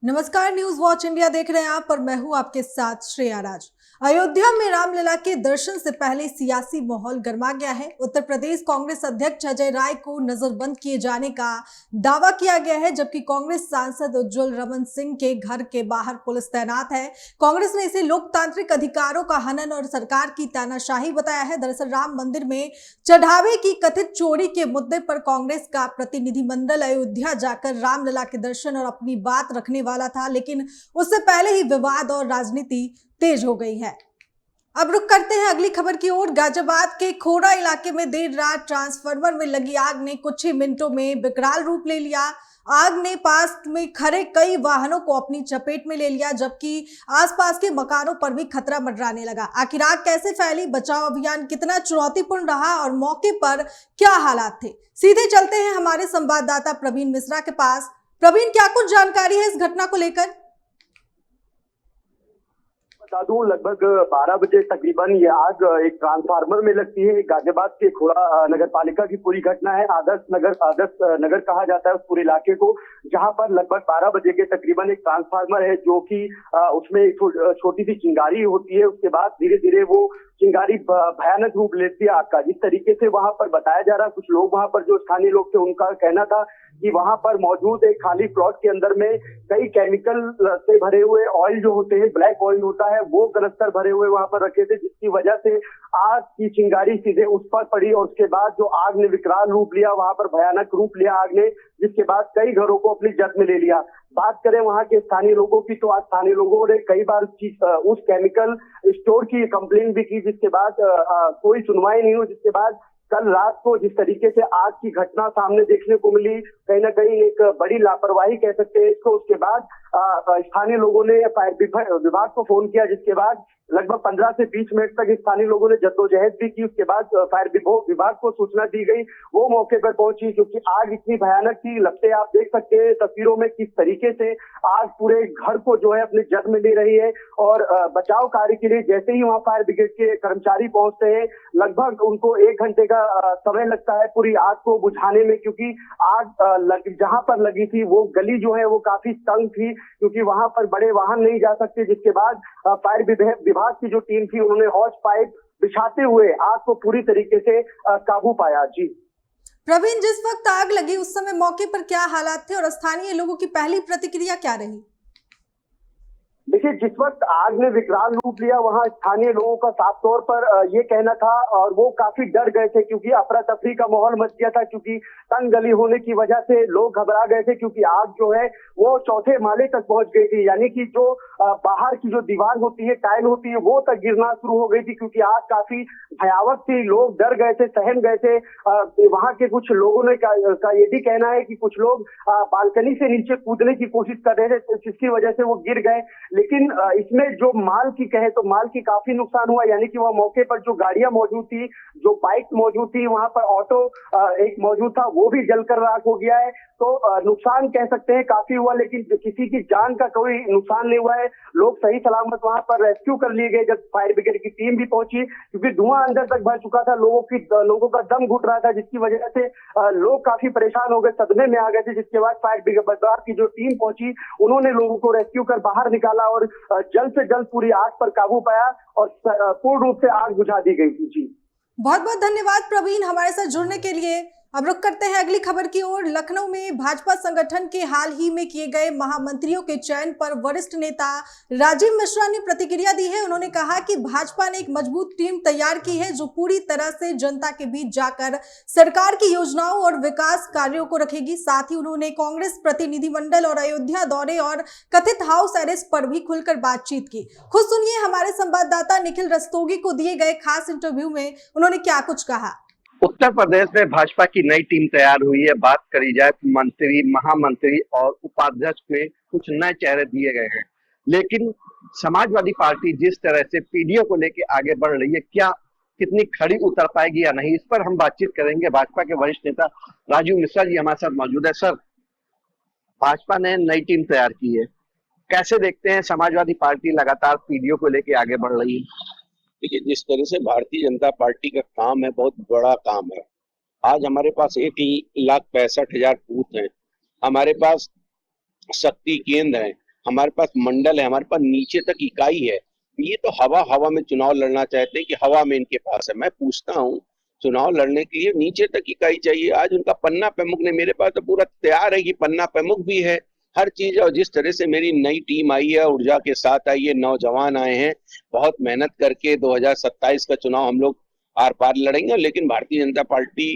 नमस्कार, news watch India देख रहे हैं आप और मैं हूं आपके साथ श्रेया राज। अयोध्या में रामलला के दर्शन से पहले सियासी माहौल गर्मा गया है। उत्तर प्रदेश कांग्रेस अध्यक्ष अजय राय को नजरबंद किए जाने का दावा किया गया है, जबकि कांग्रेस सांसद उज्जवल रमन सिंह के घर के बाहर पुलिस तैनात है। कांग्रेस ने इसे लोकतांत्रिक अधिकारों का हनन और सरकार की तानाशाही बताया है। दरअसल राम मंदिर में चढ़ावे की कथित चोरी के मुद्दे पर कांग्रेस का प्रतिनिधिमंडल अयोध्या जाकर रामलला के दर्शन और अपनी बात रखने वाला था, लेकिन उससे पहले ही विवाद और राजनीति तेज हो गई है। अब रुक करते हैं अगली खबर की ओर। गाजियाबाद के खोड़ा इलाके में देर रात ट्रांसफार्मर में लगी आग ने कुछ ही मिनटों में विकराल रूप ले लिया। आग ने पास में खड़े कई वाहनों को अपनी चपेट में ले लिया, जबकि आसपास के मकानों पर भी खतरा मंडराने लगा। आखिर आग कैसे फैली, बचाव अभियान कितना चुनौतीपूर्ण रहा और मौके पर क्या हालात थे, सीधे चलते हैं हमारे संवाददाता प्रवीण मिश्रा के पास। प्रवीण, क्या कुछ जानकारी है इस घटना को लेकर? बता दूं, लगभग 12 बजे तकरीबन ये आग एक ट्रांसफार्मर में लगती है। गाजियाबाद के खोड़ा नगर पालिका की पूरी घटना है। आदर्श नगर कहा जाता है उस पूरे इलाके को, जहां पर लगभग 12 बजे के तकरीबन एक ट्रांसफार्मर है जो कि उसमें एक छोटी सी चिंगारी होती है। उसके बाद धीरे धीरे वो चिंगारी भयानक रूप लेती है आग का। जिस तरीके से वहां पर बताया जा रहा, कुछ लोग वहां पर जो स्थानीय लोग थे उनका कहना था कि वहां पर मौजूद एक खाली प्लॉट के अंदर में कई केमिकल से भरे हुए ऑयल जो होते हैं, ब्लैक ऑयल होता है, वो कनस्तर भरे हुए वहां पर रखे थे, जिसकी वजह से आग की चिंगारी सीधे उस पर पड़ी और उसके बाद जो आग ने विकराल रूप लिया, वहां पर भयानक रूप लिया आग ने, जिसके बाद कई घरों को अपनी जद में ले लिया। बात करें वहां के स्थानीय लोगों की, तो आज स्थानीय लोगों ने कई बार उस केमिकल स्टोर की कंप्लेंट भी की, जिसके बाद कोई सुनवाई नहीं हुई। जिसके बाद कल रात को जिस तरीके से आग की घटना सामने देखने को मिली, कहीं ना कहीं एक बड़ी लापरवाही कह सकते हैं इसको। उसके बाद स्थानीय लोगों ने फायर विभाग को फोन किया, जिसके बाद लगभग 15 से 20 मिनट तक स्थानीय लोगों ने जद्दोजहद भी की। उसके बाद फायर विभाग को सूचना दी गई, वो मौके पर पहुंची, क्योंकि आग इतनी भयानक थी। लगते आप देख सकते हैं तस्वीरों में किस तरीके से आग पूरे घर को जो है अपने जद में ले रही है। और बचाव कार्य के लिए जैसे ही वहां फायर ब्रिगेड के कर्मचारी पहुंचते हैं, लगभग उनको 1 घंटे का समय लगता है पूरी आग को बुझाने में, क्योंकि आग जहां पर लगी थी वो गली जो है वो काफी तंग थी, क्योंकि वहां पर बड़े वाहन नहीं जा सकते। जिसके बाद फायर विभाग की जो टीम थी उन्होंने हॉट पाइप बिछाते हुए आग को पूरी तरीके से काबू पाया। जी प्रवीण, जिस वक्त आग लगी उस समय मौके पर क्या हालात थे और स्थानीय लोगों की पहली प्रतिक्रिया क्या रही? देखिए, जिस वक्त आग ने विकराल रूप लिया, वहां स्थानीय लोगों का साफ तौर पर ये कहना था और वो काफी डर गए थे, क्योंकि अफरा तफरी का माहौल मच गया था, क्योंकि तंग गली होने की वजह से लोग घबरा गए थे, क्योंकि आग जो है वो 4थे माले तक पहुंच गई थी। यानी कि जो बाहर की जो दीवार होती है, टाइल होती है, वो तक गिरना शुरू हो गई थी, क्योंकि आग काफी भयावह थी। लोग डर गए थे, सहम गए थे। वहां के कुछ लोगों ने का ये भी कहना है कि कुछ लोग बालकनी से नीचे कूदने की कोशिश कर रहे थे, जिसकी वजह से वो गिर गए। लेकिन इसमें जो माल की कहे तो माल की काफी नुकसान हुआ। यानी कि वह मौके पर जो गाड़ियां मौजूद थी, जो बाइक मौजूद थी, वहां पर ऑटो एक मौजूद था, वो भी जलकर राख हो गया है। तो नुकसान कह सकते हैं काफी हुआ, लेकिन किसी की जान का कोई नुकसान नहीं हुआ है। लोग सही सलामत वहां पर रेस्क्यू कर लिए गए जब फायर ब्रिगेड की टीम भी पहुंची, क्योंकि धुआं अंदर तक भर चुका था। लोगों का दम घुट रहा था, जिसकी वजह से लोग काफी परेशान हो गए, सदमे में आ गए थे। जिसके बाद फायर ब्रिगेड की जो टीम पहुंची, उन्होंने लोगों को रेस्क्यू कर बाहर निकाला और जल्द से जल्द पूरी आग पर काबू पाया और पूर्ण रूप से आग बुझा दी गई थी। जी, बहुत बहुत धन्यवाद प्रवीण हमारे साथ जुड़ने के लिए। अब रुक करते हैं अगली खबर की ओर। लखनऊ में भाजपा संगठन के हाल ही में किए गए महामंत्रियों के चयन पर वरिष्ठ नेता राजीव मिश्रा ने प्रतिक्रिया दी है। उन्होंने कहा कि भाजपा ने एक मजबूत टीम तैयार की है, जो पूरी तरह से जनता के बीच जाकर सरकार की योजनाओं और विकास कार्यों को रखेगी। साथ ही उन्होंने कांग्रेस प्रतिनिधिमंडल और अयोध्या दौरे और कथित हाउस अरेस्ट पर भी खुलकर बातचीत की। खुद सुनिए हमारे संवाददाता निखिल रस्तोगी को दिए गए खास इंटरव्यू में उन्होंने क्या कुछ कहा। उत्तर प्रदेश में भाजपा की नई टीम तैयार हुई है। बात करी जाए तो मंत्री, महामंत्री और उपाध्यक्ष में कुछ नए चेहरे दिए गए हैं, लेकिन समाजवादी पार्टी जिस तरह से पीडीओ को लेकर आगे बढ़ रही है, क्या कितनी खड़ी उतर पाएगी या नहीं, इस पर हम बातचीत करेंगे। भाजपा के वरिष्ठ नेता राजीव मिश्रा जी हमारे साथ मौजूद है। सर, भाजपा ने नई टीम तैयार की है, कैसे देखते हैं समाजवादी पार्टी लगातार पीडीओ को लेकर आगे बढ़ रही है? देखिए, जिस तरह से भारतीय जनता पार्टी का काम है, बहुत बड़ा काम है। आज हमारे पास 1,65,000 बूथ हैं, हमारे पास शक्ति केंद्र हैं, हमारे पास मंडल है, हमारे पास नीचे तक इकाई है। ये तो हवा हवा में चुनाव लड़ना चाहते हैं कि हवा में इनके पास है। मैं पूछता हूँ, चुनाव लड़ने के लिए नीचे तक इकाई चाहिए। आज उनका पन्ना प्रमुख ने, मेरे पास तो पूरा तैयार है कि पन्ना प्रमुख भी है, हर चीज। और जिस तरह से मेरी नई टीम आई है, ऊर्जा के साथ आई है, नौजवान आए हैं, बहुत मेहनत करके 2027 का चुनाव हम लोग आर पार लड़ेंगे। लेकिन भारतीय जनता पार्टी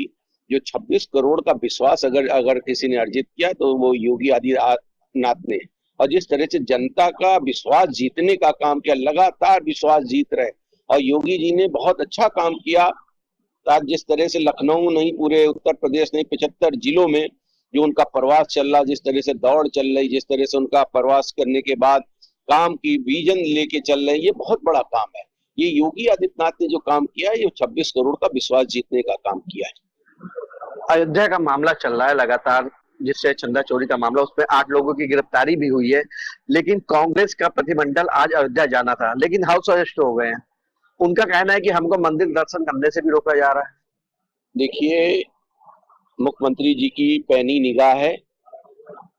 जो 26 करोड़ का विश्वास अगर अगर किसी ने अर्जित किया तो वो योगी आदित्यनाथ ने। और जिस तरह से जनता का विश्वास जीतने का काम किया, लगातार विश्वास जीत रहे, और योगी जी ने बहुत अच्छा काम किया। आज जिस तरह से लखनऊ नहीं, पूरे उत्तर प्रदेश नहीं, 75 जिलों में जो उनका प्रवास चल रहा, जिस तरह से दौड़ चल रही, जिस तरह से उनका प्रवास करने के बाद काम की विजन लेके चल रहे, ये बहुत बड़ा काम है। ये योगी आदित्यनाथ ने जो काम किया है, ये 26 करोड़ का विश्वास जीतने का काम किया है। अयोध्या का मामला चल रहा है लगातार, जिससे चंदा चोरी का मामला, उसमें 8 लोगों की गिरफ्तारी भी हुई है। लेकिन कांग्रेस का प्रतिनिधिमंडल आज अयोध्या जाना था, लेकिन हाउस अरेस्ट हो गए हैं। उनका कहना है कि हमको मंदिर दर्शन करने से भी रोका जा रहा है। देखिए, मुख्यमंत्री जी की पैनी निगाह है,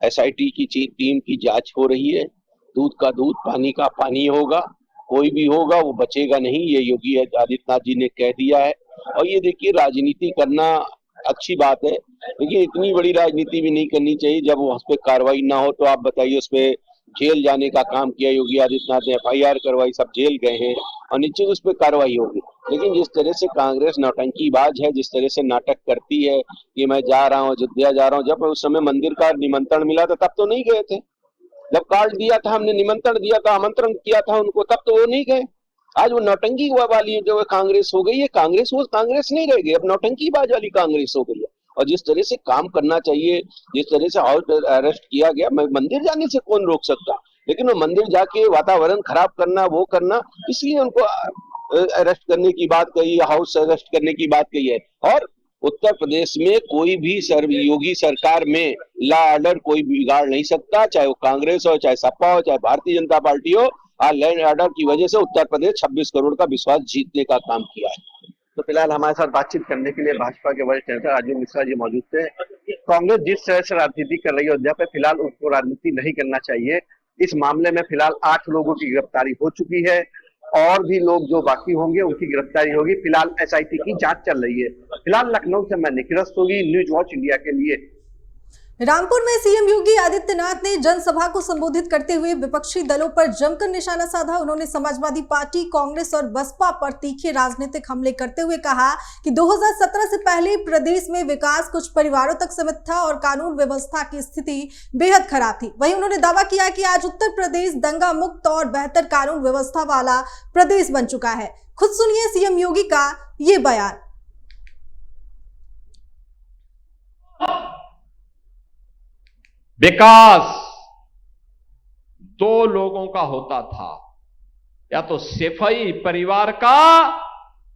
एसआईटी की टीम की जांच हो रही है। दूध का दूध, पानी का पानी होगा, कोई भी होगा वो बचेगा नहीं, ये योगी आदित्यनाथ जी ने कह दिया है। और ये देखिए, राजनीति करना अच्छी बात है, लेकिन इतनी बड़ी राजनीति भी नहीं करनी चाहिए। जब उस पर कार्रवाई ना हो तो आप बताइए, उस पर जेल जाने का काम किया योगी आदित्यनाथ ने, FIR करवाई, सब जेल गए हैं, और निश्चित उस पर कार्रवाई होगी। लेकिन जिस तरह से कांग्रेस नौटंकीबाज है, जिस तरह से नाटक करती है कि मैं जा रहा हूँ, अयोध्या जा रहा हूँ, जब उस समय मंदिर का निमंत्रण मिला था तब तो नहीं गए थे। जब कार्ड दिया था, हमने निमंत्रण दिया था, आमंत्रण किया था उनको, तब तो वो नहीं गए। आज वो नौटंकी वाली जो कांग्रेस हो गई है, कांग्रेस वो कांग्रेस नहीं रह गई, अब नौटंकीबाज वाली कांग्रेस हो गई है। और जिस तरह से काम करना चाहिए, जिस तरह से हाउस अरेस्ट किया गया, मंदिर जाने से कौन रोक सकता, लेकिन वो मंदिर जाके वातावरण खराब करना, वो करना, इसलिए उनको अरेस्ट करने की बात कही, हाउस अरेस्ट करने की बात कही है। और उत्तर प्रदेश में कोई भी योगी सरकार में लॉ ऑर्डर कोई बिगाड़ नहीं सकता, चाहे वो कांग्रेस हो, चाहे सपा हो, चाहे भारतीय जनता पार्टी हो। आज लैंड ऑर्डर की वजह से उत्तर प्रदेश 26 करोड़ का विश्वास जीतने का काम किया है। तो फिलहाल हमारे साथ बातचीत करने के लिए भाजपा के वरिष्ठ नेता राजीव मिश्रा जी मौजूद थे। कांग्रेस जिस तरह से राजनीति कर रही है अयोध्या पे, फिलहाल उसको राजनीति नहीं करना चाहिए। इस मामले में फिलहाल 8 लोगों की गिरफ्तारी हो चुकी है, और भी लोग जो बाकी होंगे उनकी गिरफ्तारी होगी। फिलहाल SIT की जांच चल रही है। फिलहाल लखनऊ से मैं Nikhil Rastogi, news watch India के लिए। रामपुर में सीएम योगी आदित्यनाथ ने जनसभा को संबोधित करते हुए विपक्षी दलों पर जमकर निशाना साधा। उन्होंने समाजवादी पार्टी, कांग्रेस और बसपा पर तीखे राजनीतिक हमले करते हुए कहा कि 2017 से पहले प्रदेश में विकास कुछ परिवारों तक सीमित था और कानून व्यवस्था की स्थिति बेहद खराब थी। वहीं उन्होंने दावा किया कि आज उत्तर प्रदेश दंगा मुक्त और बेहतर कानून व्यवस्था वाला प्रदेश बन चुका है। खुद सुनिए सीएम योगी का ये बयान। विकास 2 लोगों का होता था, या तो सैफई परिवार का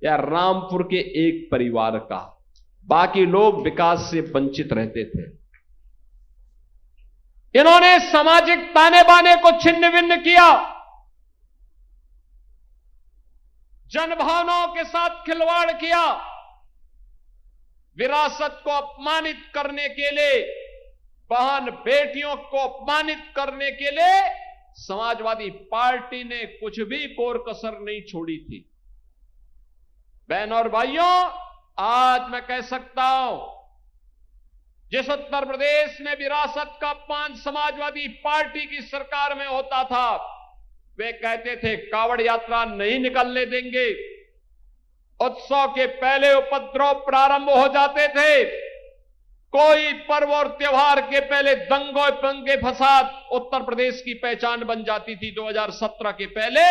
या रामपुर के एक परिवार का, बाकी लोग विकास से वंचित रहते थे। इन्होंने सामाजिक ताने बाने को छिन्न भिन्न किया, जनभावनाओं के साथ खिलवाड़ किया, विरासत को अपमानित करने के लिए, बहन बेटियों को अपमानित करने के लिए समाजवादी पार्टी ने कुछ भी कोर कसर नहीं छोड़ी थी। बहनों और भाइयों, आज मैं कह सकता हूं, जिस उत्तर प्रदेश में विरासत का अपमान समाजवादी पार्टी की सरकार में होता था, वे कहते थे कावड़ यात्रा नहीं निकलने देंगे। उत्सव के पहले उपद्रव प्रारंभ हो जाते थे। कोई पर्व और त्योहार के पहले दंगे फसाद उत्तर प्रदेश की पहचान बन जाती थी। 2017 के पहले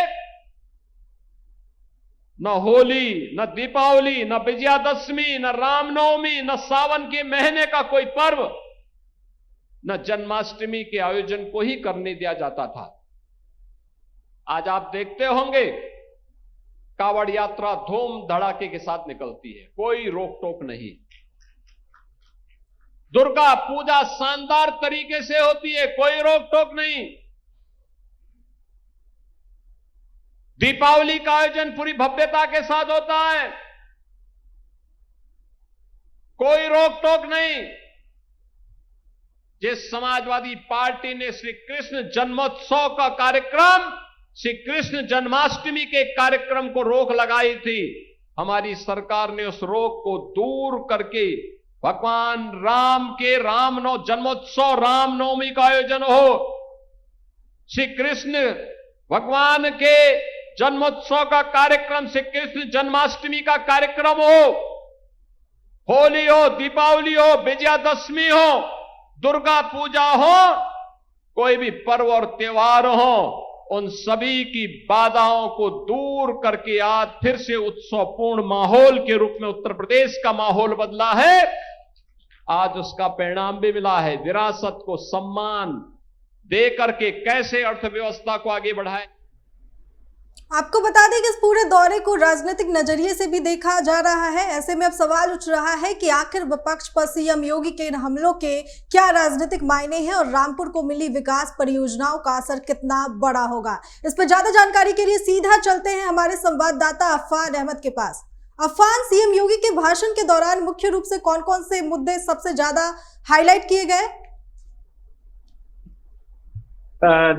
न होली, न दीपावली, न विजयादशमी, न रामनवमी, न सावन के महीने का कोई पर्व, न जन्माष्टमी के आयोजन को ही करने दिया जाता था। आज आप देखते होंगे कावड़ यात्रा धूम धड़ाके के साथ निकलती है, कोई रोक टोक नहीं। दुर्गा पूजा शानदार तरीके से होती है, कोई रोक टोक नहीं। दीपावली का आयोजन पूरी भव्यता के साथ होता है, कोई रोक टोक नहीं। जिस समाजवादी पार्टी ने श्री कृष्ण जन्मोत्सव का कार्यक्रम, श्री कृष्ण जन्माष्टमी के कार्यक्रम को रोक लगाई थी, हमारी सरकार ने उस रोक को दूर करके भगवान राम के जन्मोत्सव रामनवमी का आयोजन हो, श्री कृष्ण भगवान के जन्मोत्सव का कार्यक्रम, श्री कृष्ण जन्माष्टमी का कार्यक्रम हो, होली हो, दीपावली हो, विजयादशमी हो, दुर्गा पूजा हो, कोई भी पर्व और त्योहार हो, उन सभी की बाधाओं को दूर करके आज फिर से उत्सवपूर्ण माहौल के रूप में उत्तर प्रदेश का माहौल बदला है। आज उसका परिणाम भी मिला है। विरासत को सम्मान दे करके कैसे अर्थव्यवस्था को आगे बढ़ाए। आपको बता दें कि इस पूरे दौरे को राजनीतिक नजरिए से भी देखा जा रहा है। ऐसे में अब सवाल उठ रहा है कि आखिर विपक्ष पर सीएम योगी के इन हमलों के क्या राजनीतिक मायने हैं और रामपुर को मिली विकास परियोजनाओं का असर कितना बड़ा होगा। इस पर ज्यादा जानकारी के लिए सीधा चलते हैं हमारे संवाददाता अफान अहमद के पास। अफान, सीएम योगी के भाषण के दौरान मुख्य रूप से कौन कौन से मुद्दे सबसे ज्यादा हाईलाइट किए गए?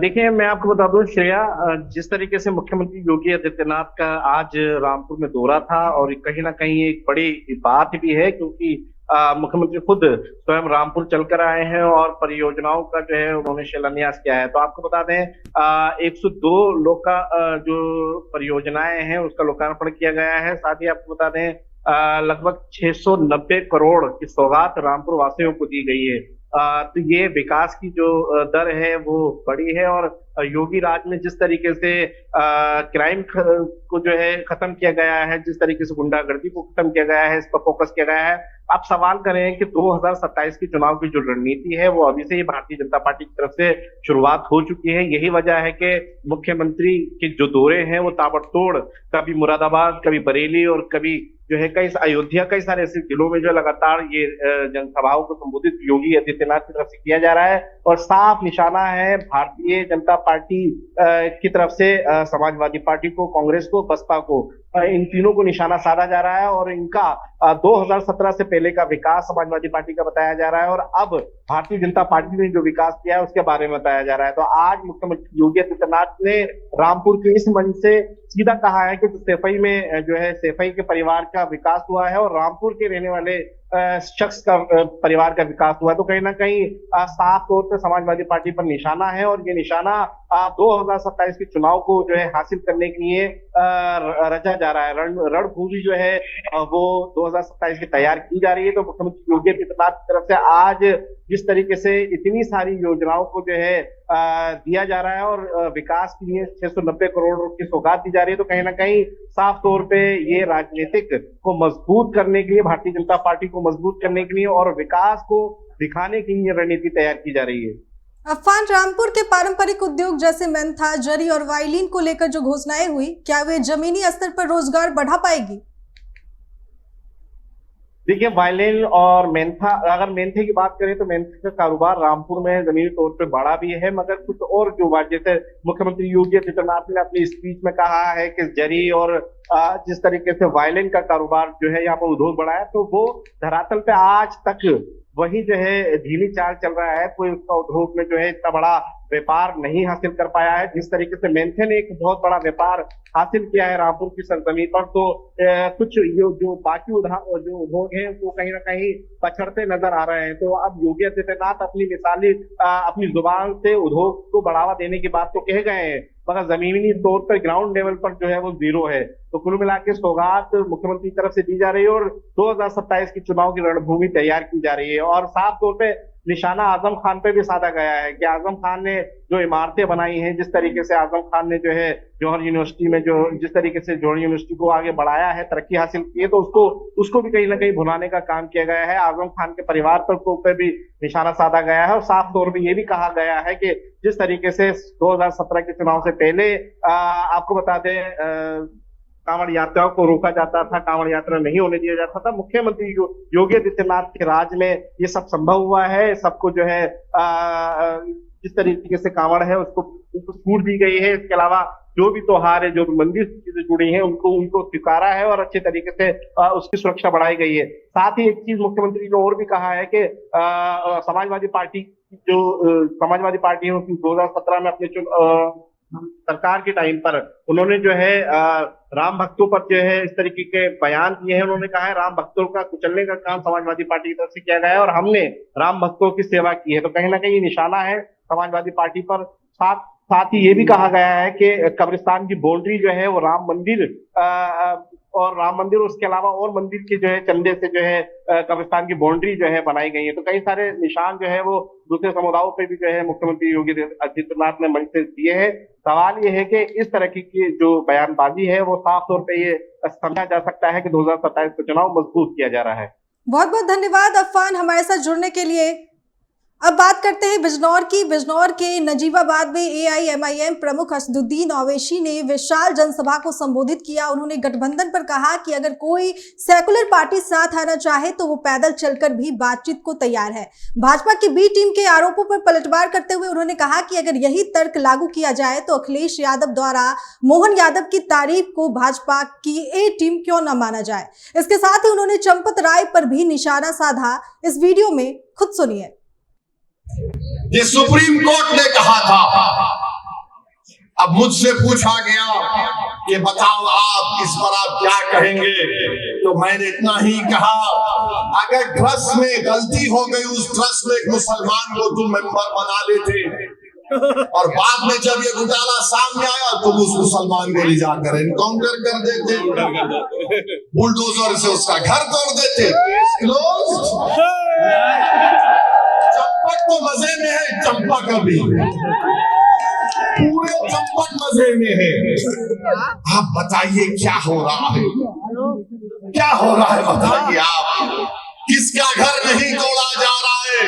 देखिए, मैं आपको बता दूं श्रेया, जिस तरीके से मुख्यमंत्री योगी आदित्यनाथ का आज रामपुर में दौरा था और कहीं ना कहीं एक बड़ी बात भी है, क्योंकि मुख्यमंत्री खुद स्वयं रामपुर चलकर आए हैं और परियोजनाओं का जो है उन्होंने शिलान्यास किया है। तो आपको बता दें 102 लोग का जो परियोजनाएं हैं उसका लोकार्पण किया गया है। साथ ही आपको बता दें लगभग 690 करोड़ की सौगात रामपुर वासियों को दी गई है। तो ये विकास की जो दर है वो बड़ी है और योगी राज में जिस तरीके से क्राइम को जो है खत्म किया गया है, जिस तरीके से गुंडागर्दी को खत्म किया गया है, इस पर फोकस किया गया है। आप सवाल करें कि 2027 की चुनाव की जो रणनीति है वो अभी से ही भारतीय जनता पार्टी की तरफ से शुरुआत हो चुकी है। यही वजह है कि मुख्यमंत्री के जो दौरे हैं वो ताबड़तोड़, कभी मुरादाबाद, कभी बरेली और कभी जो है कई अयोध्या, कई सारे ऐसे जिलों में जो लगातार ये जनसभाओं को संबोधित योगी आदित्यनाथ की तरफ से किया जा रहा है और साफ निशाना है भारतीय जनता पार्टी की तरफ से समाजवादी पार्टी को, कांग्रेस को, बसपा को, इन तीनों को निशाना साधा जा रहा है और इनका 2017 से पहले का विकास समाजवादी पार्टी का बताया जा रहा है और अब भारतीय जनता पार्टी ने जो विकास किया है उसके बारे में बताया जा रहा है। तो आज मुख्यमंत्री योगी आदित्यनाथ ने रामपुर के इस मंच से सीधा कहा है कि सेफई में जो है सेफई के परिवार का विकास हुआ है और रामपुर के रहने वाले शख्स का परिवार का विकास हुआ है। तो कहीं ना कहीं साफ तौर पर समाजवादी पार्टी पर निशाना है और ये निशाना 2027 के चुनाव को जो है हासिल करने के लिए रचा जा रहा है। रणभूमि जो है वो 2027 की तैयार की जा रही है। तो मुख्यमंत्री योगी आदित्यनाथ की तरफ से आज जिस तरीके से इतनी सारी योजनाओं को जो है दिया जा रहा है और विकास के लिए 690 करोड़ की सौगात दी जा रही है, तो कहीं ना कहीं साफ तौर पे ये राजनीतिक को मजबूत करने के लिए, भारतीय जनता पार्टी को मजबूत करने के लिए और विकास को दिखाने के लिए रणनीति तैयार की जा रही है। अफान, रामपुर के पारंपरिक उद्योग जैसे मेंथा, जरी और वायलिन को लेकर जो घोषणाएं हुई, क्या वे जमीनी स्तर पर रोजगार बढ़ा पाएगी? देखिए, वायलिन और मेंथा, अगर मेंथे की बात करें तो मेंथे का कारोबार रामपुर में जमीनी तौर पे बढ़ा भी है, मगर कुछ और जो बात, जैसे मुख्यमंत्री योगी आदित्यनाथ ने अपनी स्पीच में कहा है कि जरी और जिस तरीके से वायलिन का कारोबार जो है यहाँ पर उद्योग बढ़ा है, तो वो धरातल पे आज तक वही जो है धीमी चाल चल रहा है। कोई उसका उद्योग में जो है इतना बड़ा व्यापार नहीं हासिल कर पाया है जिस तरीके से मेंथे ने एक बहुत बड़ा व्यापार हासिल किया है रामपुर की सरजमीन पर। तो कुछ जो बाकी जो उद्योग हैं वो कहीं ना कहीं पछड़ते नजर आ रहे हैं। तो अब योगी आदित्यनाथ अपनी जुबान से उद्योग को बढ़ावा देने की बात तो कह गए हैं, मगर जमीनी तौर पर ग्राउंड लेवल पर जो है वो जीरो है। तो कुल मिला के सौगात मुख्यमंत्री की तरफ से दी जा रही है और 2027 की चुनाव की रणभूमि तैयार की जा रही है और साफ तौर पे निशाना आजम खान पे भी साधा गया है कि आजम खान ने जो इमारतें बनाई हैं, जिस तरीके से आजम खान ने जो है जौहर यूनिवर्सिटी में जिस तरीके से जौहर यूनिवर्सिटी को आगे बढ़ाया है, तरक्की हासिल की है, तो उसको भी कहीं ना कहीं भुनाने का काम किया गया है। आजम खान के परिवार पर भी निशाना साधा गया है और साफ तौर पर यह भी कहा गया है कि जिस तरीके से 2017 के चुनाव से पहले आपको बता दें कांवड़ यात्राओं को रोका जाता था, कांवड़ यात्रा नहीं होने दिया जाता था, मुख्यमंत्री योगी आदित्यनाथ के राज में ये सब संभव हुआ है। सबको जो है जिस तरीके से कांवड़ है उसको छूट दी गई है। इसके अलावा जो भी त्योहार है, जो भी मंदिर से जुड़ी है, उनको स्वीकारा है और अच्छे तरीके से उसकी सुरक्षा बढ़ाई गई है। साथ ही एक चीज मुख्यमंत्री ने और भी कहा है कि समाजवादी पार्टी जो समाजवादी पार्टी है 2017 में अपने सरकार के टाइम पर उन्होंने जो है राम भक्तों पर जो है इस तरीके के बयान दिए हैं। उन्होंने कहा है राम भक्तों का कुचलने का काम समाजवादी पार्टी की तरफ से किया गया है और हमने राम भक्तों की सेवा की है। तो कहीं ना कहीं निशाना है समाजवादी पार्टी पर। साथ ही ये भी कहा गया है कि कब्रिस्तान की बाउंड्री जो है वो राम मंदिर उसके अलावा और मंदिर के जो है चंदे से जो है कब्रिस्तान की बाउंड्री जो है बनाई गई है। तो कई सारे निशान जो है वो दूसरे समुदायों पे भी जो है मुख्यमंत्री योगी आदित्यनाथ ने मंच से दिए हैं। सवाल ये है कि इस तरह की जो बयानबाजी है वो साफ तौर पे ये समझा जा सकता है कि 2027 का चुनाव मजबूत किया जा रहा है। बहुत बहुत धन्यवाद अफान हमारे साथ जुड़ने के लिए। अब बात करते हैं बिजनौर की। बिजनौर के नजीबाबाद में AIMIM प्रमुख असदुद्दीन ओवैसी ने विशाल जनसभा को संबोधित किया। उन्होंने गठबंधन पर कहा कि अगर कोई सेकुलर पार्टी साथ आना चाहे तो वो पैदल चलकर भी बातचीत को तैयार है। भाजपा की बी टीम के आरोपों पर पलटवार करते हुए उन्होंने कहा कि अगर यही तर्क लागू किया जाए तो अखिलेश यादव द्वारा मोहन यादव की तारीफ को भाजपा की A टीम क्यों न माना जाए। इसके साथ ही उन्होंने चंपत राय पर भी निशाना साधा। इस वीडियो में खुद सुनिए। ये सुप्रीम कोर्ट ने कहा था, अब मुझसे पूछा गया कि बताओ आप इस पर आप क्या कहेंगे, तो मैंने इतना ही कहा अगर ट्रस्ट में गलती हो गई, उस ट्रस्ट में एक मुसलमान को तुम मेंबर बना लेते और बाद में जब ये घोटाला सामने आया तुम उस मुसलमान को ले जाकर एनकाउंटर कर देते, बुलडोजर से उसका घर तोड़ देते। चंपक तो मजे में है, चंपक अभी पूरे चंपक मजे में है। आप बताइए क्या हो रहा है, क्या हो रहा है बताइए आप। किसका घर नहीं तोड़ा जा रहा है।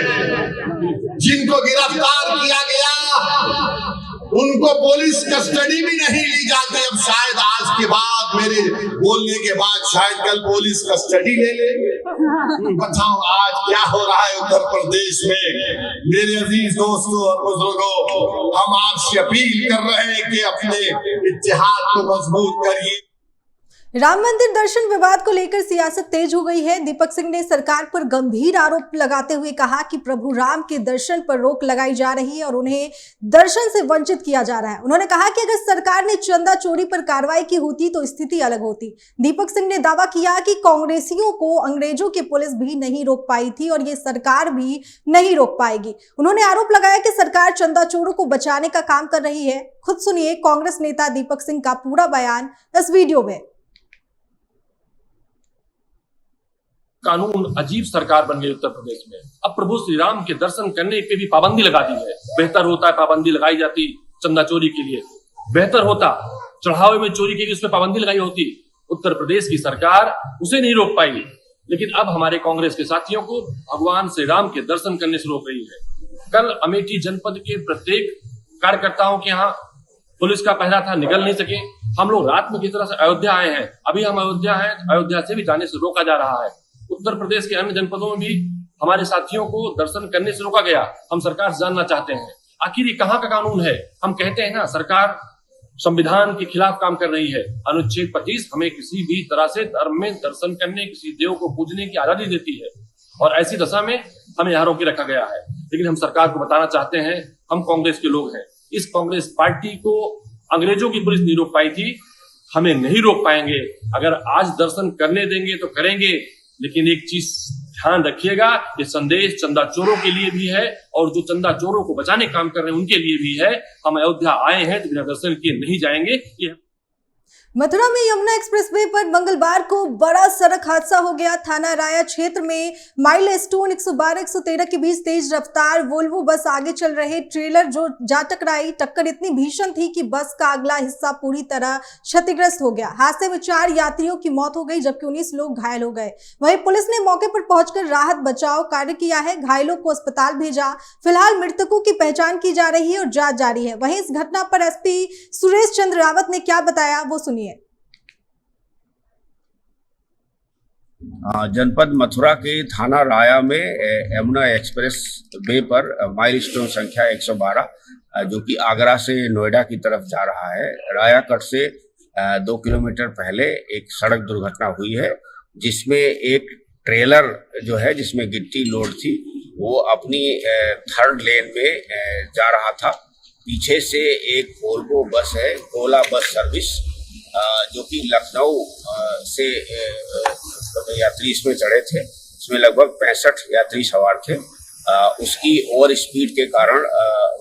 जिनको गिरफ्तार किया गया उनको पुलिस कस्टडी भी नहीं ली जाती। अब शायद आज के बाद, मेरे बोलने के बाद शायद कल पुलिस कस्टडी ले ले। बताओ आज क्या हो रहा है उत्तर प्रदेश में। मेरे अजीज दोस्तों और बुजुर्गों, हम आपसे अपील कर रहे हैं कि अपने इत्तेहाद को मजबूत करिए। राम मंदिर दर्शन विवाद को लेकर सियासत तेज हो गई है। दीपक सिंह ने सरकार पर गंभीर आरोप लगाते हुए कहा कि प्रभु राम के दर्शन पर रोक लगाई जा रही है और उन्हें दर्शन से वंचित किया जा रहा है। उन्होंने कहा कि अगर सरकार ने चंदा चोरी पर कार्रवाई की होती तो स्थिति अलग होती। दीपक सिंह ने दावा किया कि कांग्रेसियों को अंग्रेजों की पुलिस भी नहीं रोक पाई थी और ये सरकार भी नहीं रोक पाएगी। उन्होंने आरोप लगाया कि सरकार चंदा चोरों को बचाने का काम कर रही है। खुद सुनिए कांग्रेस नेता दीपक सिंह का पूरा बयान इस वीडियो में। कानून अजीब सरकार बन गई उत्तर प्रदेश में। अब प्रभु श्री राम के दर्शन करने पे भी पाबंदी लगा दी है। बेहतर होता है पाबंदी लगाई जाती चंदा चोरी के लिए, बेहतर होता चढ़ावे में चोरी के लिए उसमें पाबंदी लगाई होती। उत्तर प्रदेश की सरकार उसे नहीं रोक पाई, लेकिन अब हमारे कांग्रेस के साथियों को भगवान श्री राम के दर्शन करने से रोक रही है। कल अमेठी जनपद के प्रत्येक कार्यकर्ताओं के यहाँ पुलिस का पहरा था, निकल नहीं सके। हम लोग रात में किस तरह से अयोध्या आए हैं, अभी हम अयोध्या हैं, अयोध्या से भी जाने से रोका जा रहा है। उत्तर प्रदेश के अन्य जनपदों में भी हमारे साथियों को दर्शन करने से रोका गया। हम सरकार से जानना चाहते हैं आखिर ये कहाँ का कानून है। हम कहते हैं ना सरकार संविधान के खिलाफ काम कर रही है। अनुच्छेद 25 हमें किसी भी तरह से धर्म में दर्शन करने, किसी देव को पूजने की आजादी देती है और ऐसी दशा में हमें यहाँ रोके रखा गया है। लेकिन हम सरकार को बताना चाहते हैं, हम कांग्रेस के लोग हैं, इस कांग्रेस पार्टी को अंग्रेजों की पुलिस नहीं रोक पाई थी, हमें नहीं रोक पाएंगे। अगर आज दर्शन करने देंगे तो करेंगे, लेकिन एक चीज ध्यान रखिएगा, ये संदेश चंदा चोरों के लिए भी है और जो चंदा चोरों को बचाने काम कर रहे हैं उनके लिए भी है। हम अयोध्या आए हैं तो बिना दर्शन किए नहीं जाएंगे। ये मथुरा में यमुना एक्सप्रेसवे पर मंगलवार को बड़ा सड़क हादसा हो गया। थाना राया क्षेत्र में माइलस्टोन 112-113 के बीच तेज रफ्तार वोल्वो बस आगे चल रहे ट्रेलर जो जा टकराई। टक्कर इतनी भीषण थी कि बस का अगला हिस्सा पूरी तरह क्षतिग्रस्त हो गया। हादसे में 4 यात्रियों की मौत हो गई जबकि 19 लोग घायल हो गए। वहीं पुलिस ने मौके पर पहुंचकर राहत बचाव कार्य किया है, घायलों को अस्पताल भेजा। फिलहाल मृतकों की पहचान की जा रही है और जांच जारी है। वहीं इस घटना पर एसपी सुरेश चंद्र रावत ने क्या बताया वो सुनिए। जनपद मथुरा के थाना राया में यमुना एक्सप्रेस वे पर माइलस्टोन संख्या 112 जो कि आगरा से नोएडा की तरफ जा रहा है, राया कट से 2 किलोमीटर पहले एक सड़क दुर्घटना हुई है जिसमें एक ट्रेलर जो है जिसमें गिट्टी लोड थी वो अपनी थर्ड लेन में जा रहा था। पीछे से एक वोल्वो बस है, ओला बस सर्विस, जो कि लखनऊ से यात्री इसमें चढ़े थे। इसमें लगभग 65 यात्री सवार थे। उसकी ओवर स्पीड के कारण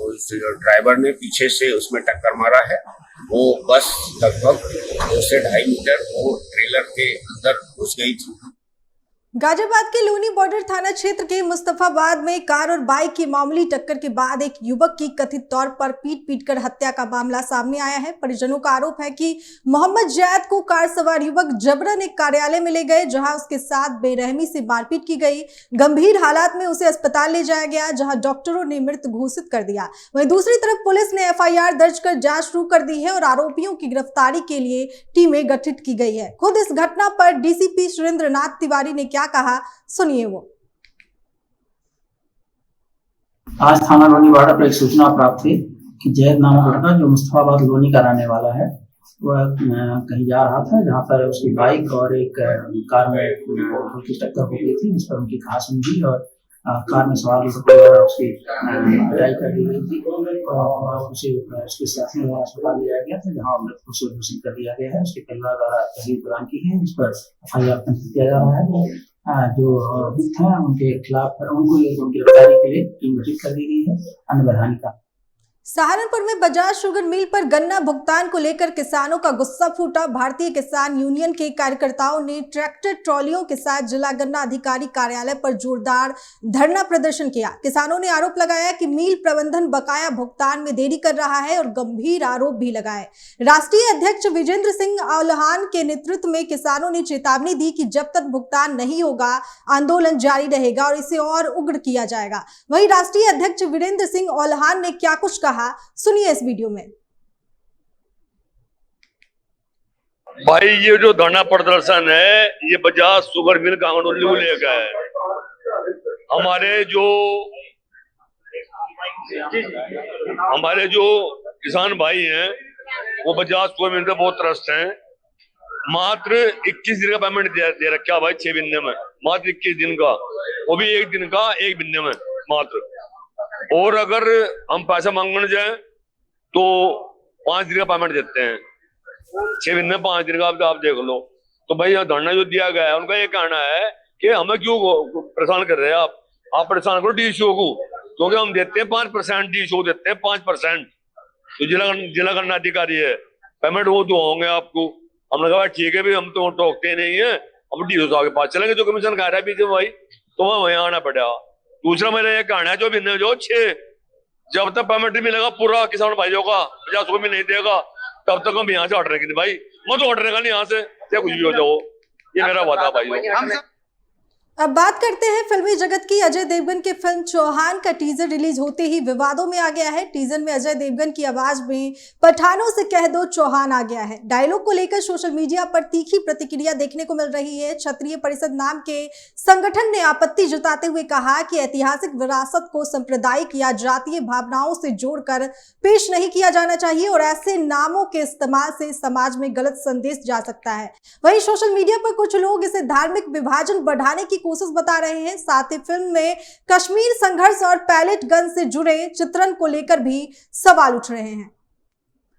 उस ड्राइवर ने पीछे से उसमें टक्कर मारा है। वो बस लगभग 2 से 2.5 मीटर वो ट्रेलर के अंदर घुस गई थी। गाजियाबाद के लोनी बॉर्डर थाना क्षेत्र के मुस्तफाबाद में कार और बाइक की मामूली टक्कर के बाद एक युवक की कथित तौर पर पीट-पीटकर हत्या का मामला सामने आया है। परिजनों का आरोप है कि मोहम्मद जैद को कार सवार युवक जबरन एक कार्यालय में ले गए, जहां उसके साथ बेरहमी से मारपीट की गई। गंभीर हालात में उसे अस्पताल ले जाया गया, जहां डॉक्टरों ने मृत घोषित कर दिया। वहीं दूसरी तरफ पुलिस ने FIR दर्ज कर जांच शुरू कर दी है और आरोपियों की गिरफ्तारी के लिए टीमें गठित की गई है। खुद इस घटना पर DCP सुरेंद्र नाथ तिवारी ने क्या कहा, सुनिए वो। आज थाना लोनी बॉर्डर पर एक सूचना प्राप्त हुई कि जैद नामक लड़का जो मुस्तफाबाद लोनी का रहने वाला है, वह कहीं जा रहा था, जहां पर उसकी बाइक और एक कार में उनकी टक्कर हो गई थी, जिस पर उनकी घास हुई और कार में सवार लोगों द्वारा उसकी पिटाई कर दी गई थी और उसे उसके साथ में अस्पताल ले जाया गया था, जहाँ मृत घोषित कर दिया गया है। उसके परिवार द्वारा तहरीर प्रदान की है, जिस पर FIR किया जा रहा है। जो अभियुक्त है उनके खिलाफ उनको उनकी गिरफ्तारी के लिए टीम गठित कर दी गई है। अन्य वैधानिक का सहारनपुर में बजाज शुगर मिल पर गन्ना भुगतान को लेकर किसानों का गुस्सा फूटा। भारतीय किसान यूनियन के कार्यकर्ताओं ने ट्रैक्टर ट्रॉलियों के साथ जिला गन्ना अधिकारी कार्यालय पर जोरदार धरना प्रदर्शन किया। किसानों ने आरोप लगाया कि मिल प्रबंधन बकाया भुगतान में देरी कर रहा है और गंभीर आरोप भी लगाए। राष्ट्रीय अध्यक्ष विजेंद्र सिंह औलहान के नेतृत्व में किसानों ने चेतावनी दी कि जब तक भुगतान नहीं होगा आंदोलन जारी रहेगा और इसे और उग्र किया जाएगा। वहीं राष्ट्रीय अध्यक्ष वीरेंद्र सिंह औलहान ने क्या कुछ कहा, सुनिए इस वीडियो में। भाई ये जो धरना प्रदर्शन है ये बजाज शुगर मिल का आंदोलन को लेकर है। हमारे जो किसान भाई हैं वो बजाज शुगर मिल पे बहुत त्रस्त हैं। मात्र 21 दिन का पेमेंट दे रखा भाई, 6 महीने में, मात्र 21 दिन का, वो भी 1 दिन का 1 महीने में मात्र। और अगर हम पैसा मांगने जाए तो 5 दिन का पेमेंट देते हैं, 6 महीने में 5 दिन का आप देख लो। तो भाई धरना जो दिया गया है उनका ये कहना है कि हमें क्यों परेशान कर रहे हैं आप परेशान करो DSO को, क्योंकि हम देते हैं 5%, DSO देते हैं 5%। तो जिला गन्ना अधिकारी है, पेमेंट वो तो होंगे आपको। हमने कहा ठीक है भाई, हम तो टोकते नहीं है, हम DSO साहब के पास चलेंगे जो कमीशन खा रहा है पीछे भाई, तो वहां आना पड़ेगा। दूसरा मेरा ये कहना है जो भी जो 6 जब तक पेमेंट नहीं मिलेगा पूरा किसान भाइयों का, 50 भी नहीं देगा, तब तक हम यहाँ से हटने की भाई, मत हटने का नहीं यहाँ से, या कुछ भी हो जाओ, ये मेरा वादा भाई। अब बात करते हैं फिल्मी जगत की। अजय देवगन की फिल्म चौहान का टीजर रिलीज होते ही विवादों में आ गया है। टीजर में अजय देवगन की आवाज में पठानों से कह दो चौहान आ गया है। डायलॉग को लेकर सोशल मीडिया पर तीखी प्रतिक्रिया देखने को मिल रही है। क्षत्रिय परिषद नाम के संगठन ने आपत्ति जताते हुए कहा कि ऐतिहासिक विरासत को सांप्रदायिक या जातीय भावनाओं से जोड़कर पेश नहीं किया जाना चाहिए और ऐसे नामों के इस्तेमाल से समाज में गलत संदेश जा सकता है। वहीं सोशल मीडिया पर कुछ लोग इसे धार्मिक विभाजन बढ़ाने की कोशिश बता रहे हैं। साथ ही फिल्म में कश्मीर संघर्ष और पैलेट गन से जुड़े चित्रण को लेकर भी सवाल उठ रहे हैं।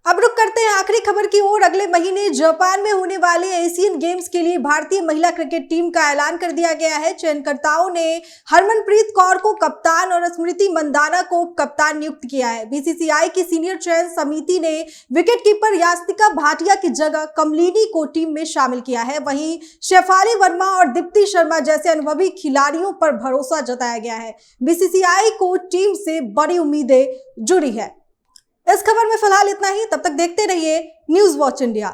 अब रुक करते हैं आखिरी खबर की ओर। अगले महीने जापान में होने वाले एशियन गेम्स के लिए भारतीय महिला क्रिकेट टीम का ऐलान कर दिया गया है। चयनकर्ताओं ने हरमनप्रीत कौर को कप्तान और स्मृति मंदाना को कप्तान नियुक्त किया है। BCCI की सीनियर चयन समिति ने विकेटकीपर यास्तिका भाटिया की जगह कमलिनी को टीम में शामिल किया है। वहीं शेफाली वर्मा और दीप्ति शर्मा जैसे अनुभवी खिलाड़ियों पर भरोसा जताया गया है। BCCI को टीम से बड़ी उम्मीदें जुड़ी है। इस खबर में फिलहाल इतना ही। तब तक देखते रहिए न्यूज़ वॉच इंडिया।